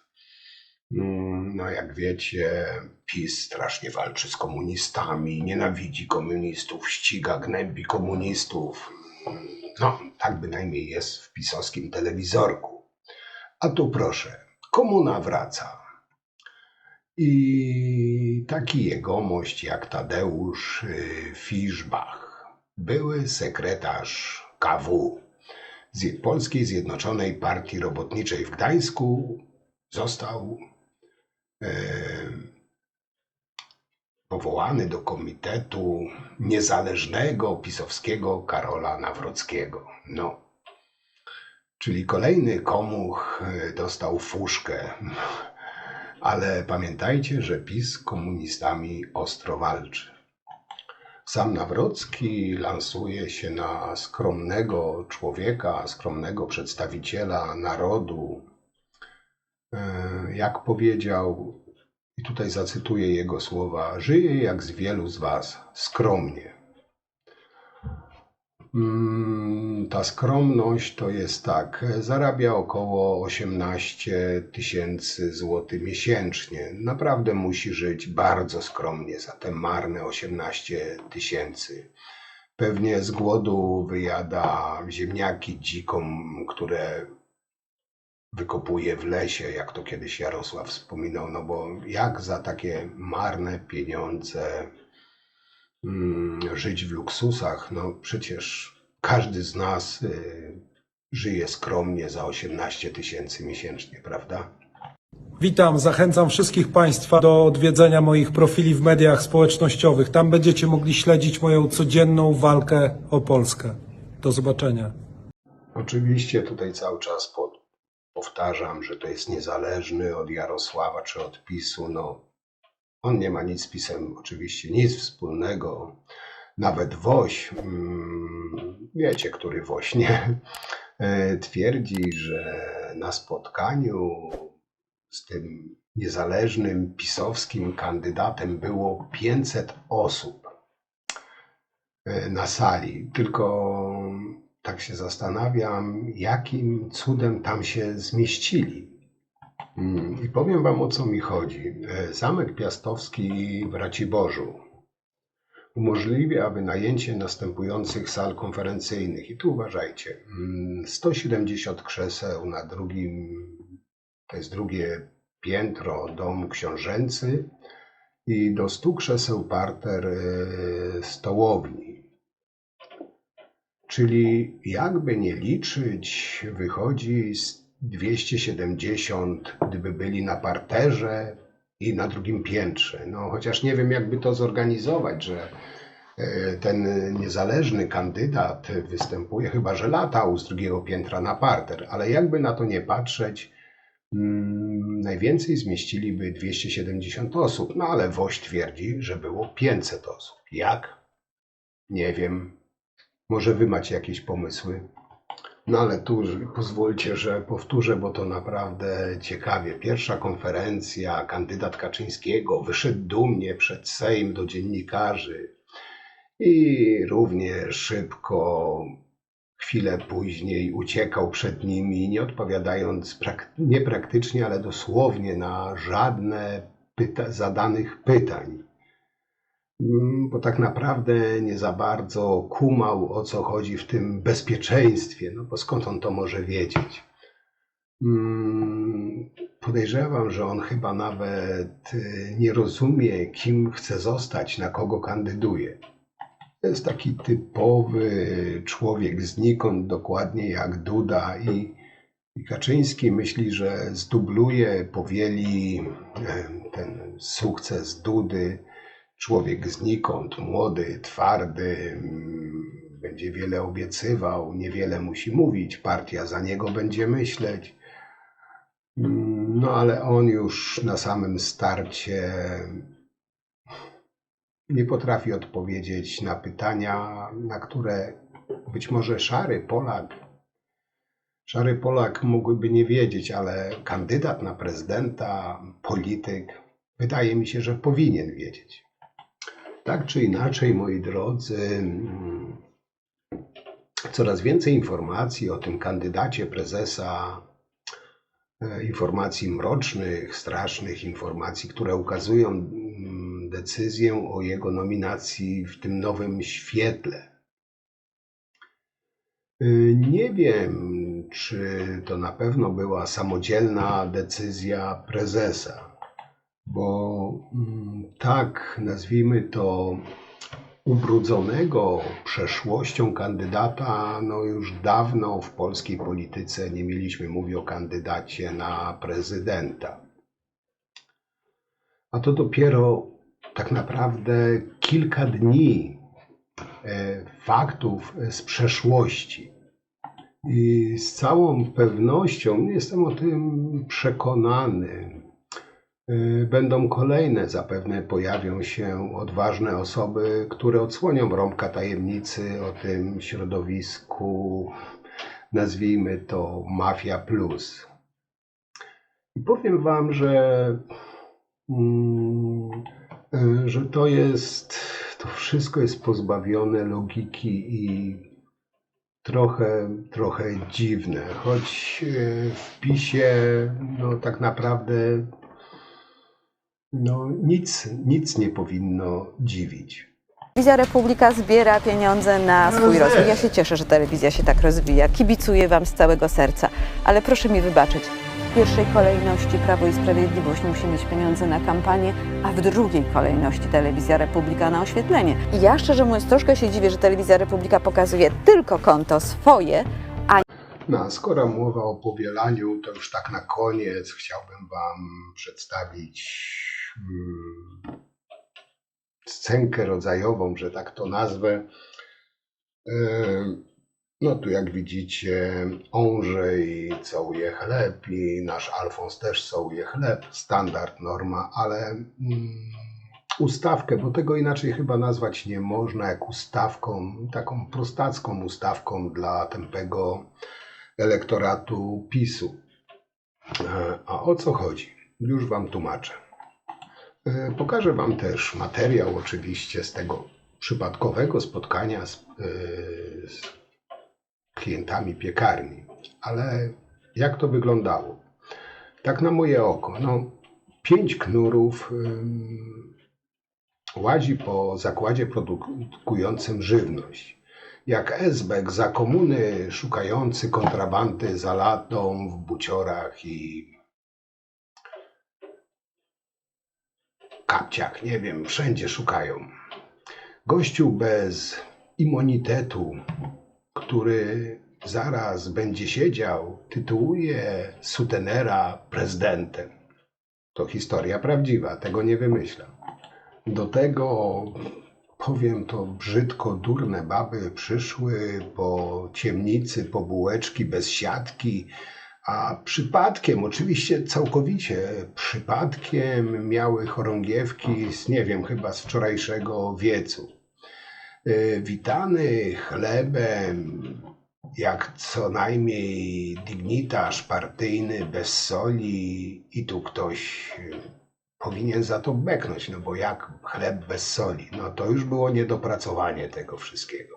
No jak wiecie, PiS strasznie walczy z komunistami, nienawidzi komunistów, ściga, gnębi komunistów. No, tak bynajmniej jest w pisowskim telewizorku. A tu proszę, komuna wraca. I taki jegomość jak Tadeusz Fiszbach, były sekretarz KW Polskiej Zjednoczonej Partii Robotniczej w Gdańsku, został powołany do Komitetu Niezależnego pisowskiego Karola Nawrockiego. No, czyli kolejny komuch dostał fuszkę. Ale pamiętajcie, że PiS z komunistami ostro walczy. Sam Nawrocki lansuje się na skromnego człowieka, skromnego przedstawiciela narodu. Jak powiedział, i tutaj zacytuję jego słowa, żyje jak z wielu z was, skromnie. Ta skromność to jest tak, zarabia około 18 000 złotych miesięcznie. Naprawdę musi żyć bardzo skromnie za te marne 18 000. Pewnie z głodu wyjada ziemniaki dzikom, które wykopuje w lesie, jak to kiedyś Jarosław wspominał, no bo jak za takie marne pieniądze żyć w luksusach? No przecież każdy z nas żyje skromnie za 18 000 miesięcznie, prawda? Witam, zachęcam wszystkich Państwa do odwiedzenia moich profili w mediach społecznościowych. Tam będziecie mogli śledzić moją codzienną walkę o Polskę. Do zobaczenia. Oczywiście tutaj cały czas powtarzam, że to jest niezależny od Jarosława czy od PiS-u. No, on nie ma nic z PiS-em, oczywiście nic wspólnego. Nawet Woś, wiecie, który Woś, nie? Twierdzi, że na spotkaniu z tym niezależnym pisowskim kandydatem było 500 osób na sali. Tylko tak się zastanawiam, jakim cudem tam się zmieścili. I powiem wam, o co mi chodzi. Zamek Piastowski w Raciborzu umożliwia wynajęcie następujących sal konferencyjnych. I tu uważajcie, 170 krzeseł na drugim, to jest drugie piętro, dom książęcy i do 100 krzeseł parter stołowni. Czyli jakby nie liczyć, wychodzi 270, gdyby byli na parterze i na drugim piętrze. No chociaż nie wiem, jakby to zorganizować, że ten niezależny kandydat występuje, chyba że latał z drugiego piętra na parter, ale jakby na to nie patrzeć, najwięcej zmieściliby 270 osób, no ale Woś twierdzi, że było 500 osób. Jak? Nie wiem. Może wy macie jakieś pomysły? No ale tu pozwólcie, że powtórzę, bo to naprawdę ciekawie. Pierwsza konferencja, kandydat Kaczyńskiego wyszedł dumnie przed Sejm do dziennikarzy i równie szybko, chwilę później uciekał przed nimi, nie odpowiadając nie praktycznie, ale dosłownie na żadne zadanych pytań. Bo tak naprawdę nie za bardzo kumał, o co chodzi w tym bezpieczeństwie, no bo skąd on to może wiedzieć? Podejrzewam, że on chyba nawet nie rozumie, kim chce zostać, na kogo kandyduje. To jest taki typowy człowiek znikąd, dokładnie jak Duda i Kaczyński myśli, że zdubluje, powieli ten sukces Dudy. Człowiek znikąd, młody, twardy, będzie wiele obiecywał, niewiele musi mówić, partia za niego będzie myśleć. No ale on już na samym starcie nie potrafi odpowiedzieć na pytania, na które być może szary Polak mógłby nie wiedzieć, ale kandydat na prezydenta, polityk, wydaje mi się, że powinien wiedzieć. Tak czy inaczej, moi drodzy, coraz więcej informacji o tym kandydacie prezesa, informacji mrocznych, strasznych informacji, które ukazują decyzję o jego nominacji w tym nowym świetle. Nie wiem, czy to na pewno była samodzielna decyzja prezesa, bo tak, nazwijmy to, ubrudzonego przeszłością kandydata, no już dawno w polskiej polityce nie mieliśmy, mówię o kandydacie na prezydenta. A to dopiero tak naprawdę kilka dni faktów z przeszłości. I z całą pewnością, jestem o tym przekonany, będą kolejne, zapewne pojawią się odważne osoby, które odsłonią rąbka tajemnicy o tym środowisku, nazwijmy to Mafia Plus. I powiem wam, że to wszystko jest pozbawione logiki i trochę dziwne, choć w PiS-ie no, tak naprawdę no, nic nie powinno dziwić. Telewizja Republika zbiera pieniądze na swój rozwój. Ja się cieszę, że telewizja się tak rozwija. Kibicuję Wam z całego serca. Ale proszę mi wybaczyć, w pierwszej kolejności Prawo i Sprawiedliwość musi mieć pieniądze na kampanię, a w drugiej kolejności Telewizja Republika na oświetlenie. I ja szczerze mówiąc troszkę się dziwię, że Telewizja Republika pokazuje tylko konto swoje, a... No, a skoro mowa o powielaniu, to już tak na koniec chciałbym Wam przedstawić scenkę rodzajową, że tak to nazwę. No tu jak widzicie, Andrzej całuje chleb i nasz Alfons też całuje chleb, standard, norma, ale ustawkę, bo tego inaczej chyba nazwać nie można, jak ustawką, taką prostacką ustawką dla tępego elektoratu PiS-u. A o co chodzi? Już wam tłumaczę. Pokażę wam też materiał oczywiście z tego przypadkowego spotkania z klientami piekarni. Ale jak to wyglądało? Tak na moje oko. 5 knurów łazi po zakładzie produkującym żywność. Jak esbek za komuny szukający kontrabandy za ladą w buciorach i kapciach, nie wiem, wszędzie szukają. Gościu bez immunitetu, który zaraz będzie siedział, tytułuje sutenera prezydentem. To historia prawdziwa, tego nie wymyślam. Do tego, powiem to brzydko, durne baby przyszły po ciemnicy, po bułeczki bez siatki, a przypadkiem, oczywiście całkowicie przypadkiem miały chorągiewki z, nie wiem, chyba z wczorajszego wiecu. Witany chlebem, jak co najmniej dygnitarz partyjny bez soli i tu ktoś powinien za to beknąć, bo jak chleb bez soli, to już było niedopracowanie tego wszystkiego.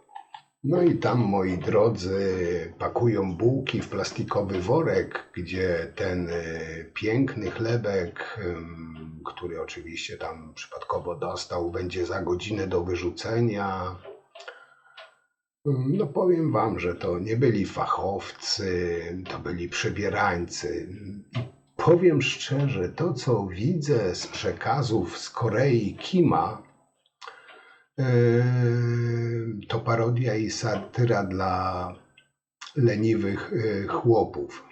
No i tam, moi drodzy, pakują bułki w plastikowy worek, gdzie ten piękny chlebek, który oczywiście tam przypadkowo dostał, będzie za godzinę do wyrzucenia. Powiem wam, że to nie byli fachowcy, to byli przebierańcy. I powiem szczerze, to co widzę z przekazów z Korei Kima, to parodia i satyra dla leniwych chłopów.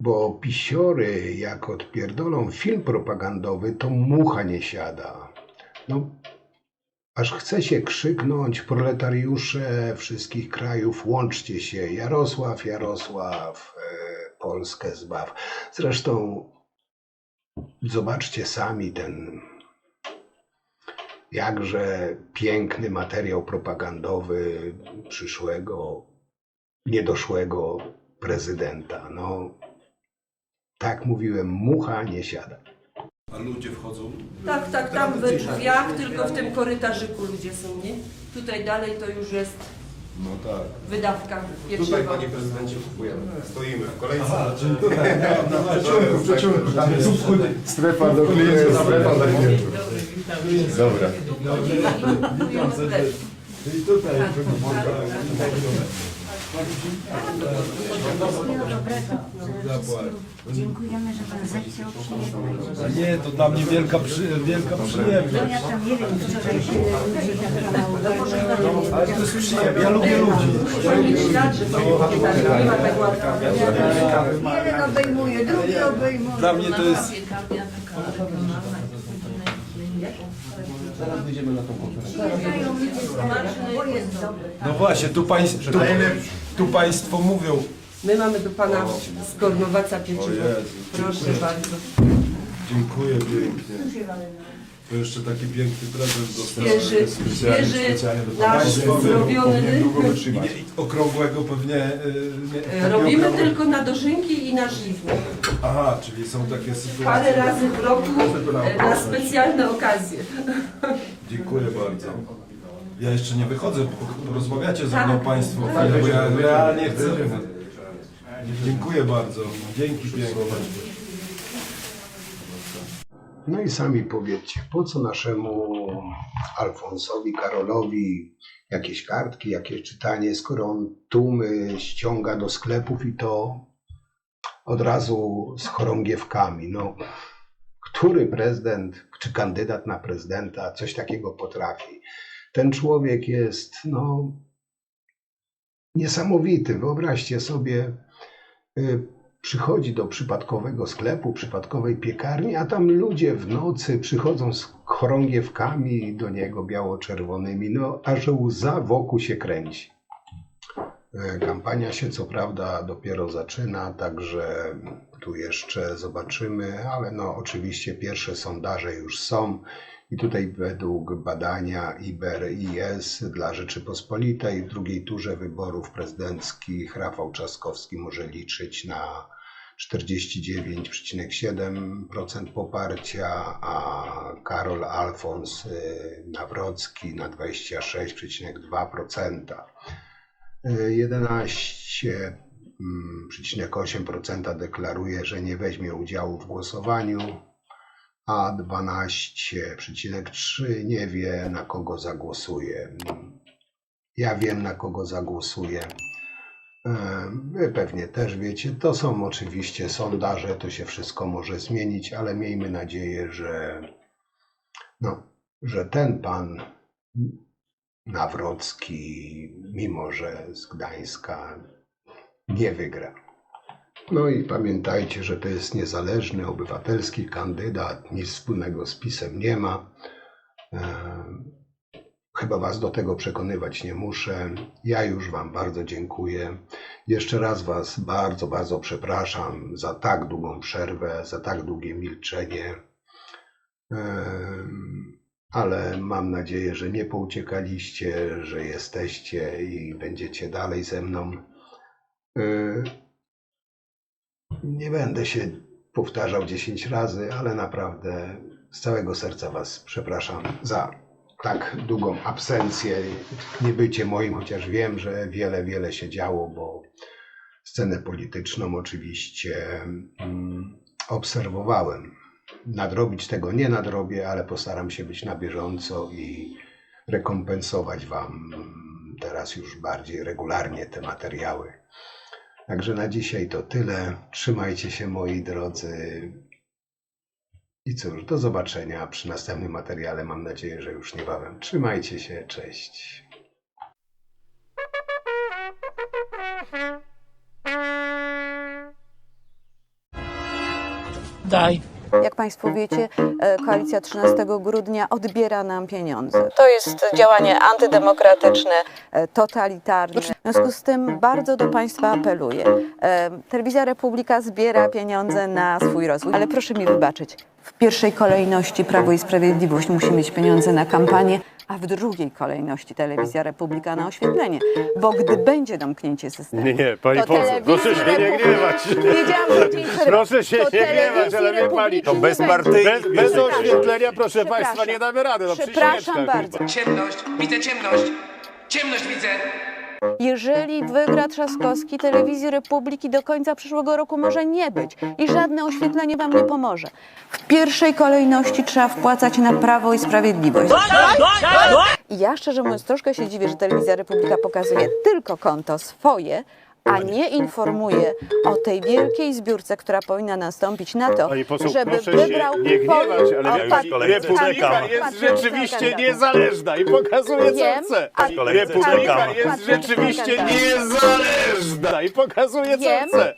Bo pisiory, jak odpierdolą film propagandowy, to mucha nie siada. Aż chce się krzyknąć: proletariusze wszystkich krajów, łączcie się, Jarosław, Jarosław, Polskę zbaw. Zresztą zobaczcie sami ten jakże piękny materiał propagandowy przyszłego, niedoszłego prezydenta. Tak mówiłem, mucha nie siada. A ludzie wchodzą? Tak, tam we drzwiach, tylko w tym korytarzyku ludzie są, nie? Tutaj dalej to już jest wydawka pieczywa. Tutaj, panie prezydencie, kupujemy. Stoimy w kolejce. Aha, czyli tutaj, w przeciągu. Strefa do klientów. Dobra. Czyli tutaj. Dziękujemy, że pan zechciał przyjechać. A nie, to dla mnie wielka przyjemność. Ja tam nie wiem, wczoraj się ludzi tak mało. Ale to jest przyjemne, ja lubię ludzi. Jeden obejmuje, drugi obejmuje. Dla mnie to jest... Zaraz wyjdziemy na tą konferencję. No właśnie, tu państwo mówią. My mamy do pana z Kornowaca pieczywo. Proszę bardzo. Dziękuję pięknie. To jeszcze taki piękny prezent dostałem. Świeży, nasz zrobiony. Okrągłego pewnie... Robimy tylko na dożynki i na żywne. Aha, czyli są takie sytuacje. Parę razy w roku na specjalne okazje. Dziękuję bardzo. Ja jeszcze nie wychodzę, rozmawiacie ze mną państwo, bo ja realnie chcę. Dziękuję bardzo. Dzięki pięknie. No i sami powiedzcie, po co naszemu Alfonsowi, Karolowi jakieś kartki, jakieś czytanie, skoro on tłumy ściąga do sklepów i to od razu z chorągiewkami. Który prezydent czy kandydat na prezydenta coś takiego potrafi? Ten człowiek jest niesamowity. Wyobraźcie sobie, przychodzi do przypadkowego sklepu, przypadkowej piekarni, a tam ludzie w nocy przychodzą z chorągiewkami do niego biało-czerwonymi, aż łza wokół się kręci. Kampania się co prawda dopiero zaczyna, także tu jeszcze zobaczymy, ale oczywiście pierwsze sondaże już są i tutaj według badania IBER-IS dla Rzeczypospolitej w drugiej turze wyborów prezydenckich Rafał Trzaskowski może liczyć na 49,7% poparcia, a Karol Alfons Nawrocki na 26,2%. 11,8% deklaruje, że nie weźmie udziału w głosowaniu, a 12,3% nie wie, na kogo zagłosuje. Ja wiem, na kogo zagłosuję. Wy pewnie też wiecie. To są oczywiście sondaże, to się wszystko może zmienić, ale miejmy nadzieję, że ten pan Nawrocki, mimo że z Gdańska, nie wygra. No i pamiętajcie, że to jest niezależny, obywatelski kandydat, nic wspólnego z PiS-em nie ma. Chyba was do tego przekonywać nie muszę. Ja już wam bardzo dziękuję. Jeszcze raz was bardzo, bardzo przepraszam za tak długą przerwę, za tak długie milczenie. Ale mam nadzieję, że nie pouciekaliście, że jesteście i będziecie dalej ze mną. Nie będę się powtarzał 10 razy, ale naprawdę z całego serca was przepraszam za tak długą absencję, nie bycie moim, chociaż wiem, że wiele się działo, bo scenę polityczną oczywiście obserwowałem. Nadrobić tego nie nadrobię, ale postaram się być na bieżąco i rekompensować wam teraz już bardziej regularnie te materiały. Także na dzisiaj to tyle. Trzymajcie się, moi drodzy. I cóż, do zobaczenia przy następnym materiale. Mam nadzieję, że już niebawem. Trzymajcie się, cześć. Daj. Jak Państwo wiecie, koalicja 13 grudnia odbiera nam pieniądze. To jest działanie antydemokratyczne, totalitarne. W związku z tym bardzo do Państwa apeluję. Telewizja Republika zbiera pieniądze na swój rozwój, ale proszę mi wybaczyć. W pierwszej kolejności Prawo i Sprawiedliwość musi mieć pieniądze na kampanię, a w drugiej kolejności Telewizja Republika na oświetlenie. Bo gdy będzie domknięcie systemu... Nie, pani poseł, proszę się nie gniewać. Proszę się nie gniewać, ale wie pani, to bez oświetlenia, proszę państwa, nie damy rady. No, przepraszam bardzo. Ciemność, widzę ciemność. Ciemność widzę. Jeżeli wygra Trzaskowski, Telewizji Republiki do końca przyszłego roku może nie być i żadne oświetlenie wam nie pomoże. W pierwszej kolejności trzeba wpłacać na Prawo i Sprawiedliwość. I ja szczerze mówiąc troszkę się dziwię, że Telewizja Republika pokazuje tylko konto swoje, a nie informuje o tej wielkiej zbiórce, która powinna nastąpić na to, żeby wybrał... Nie gniewać, ale Republika jest rzeczywiście niezależna i pokazuje co chce. Republika jest rzeczywiście niezależna i pokazuje co chce.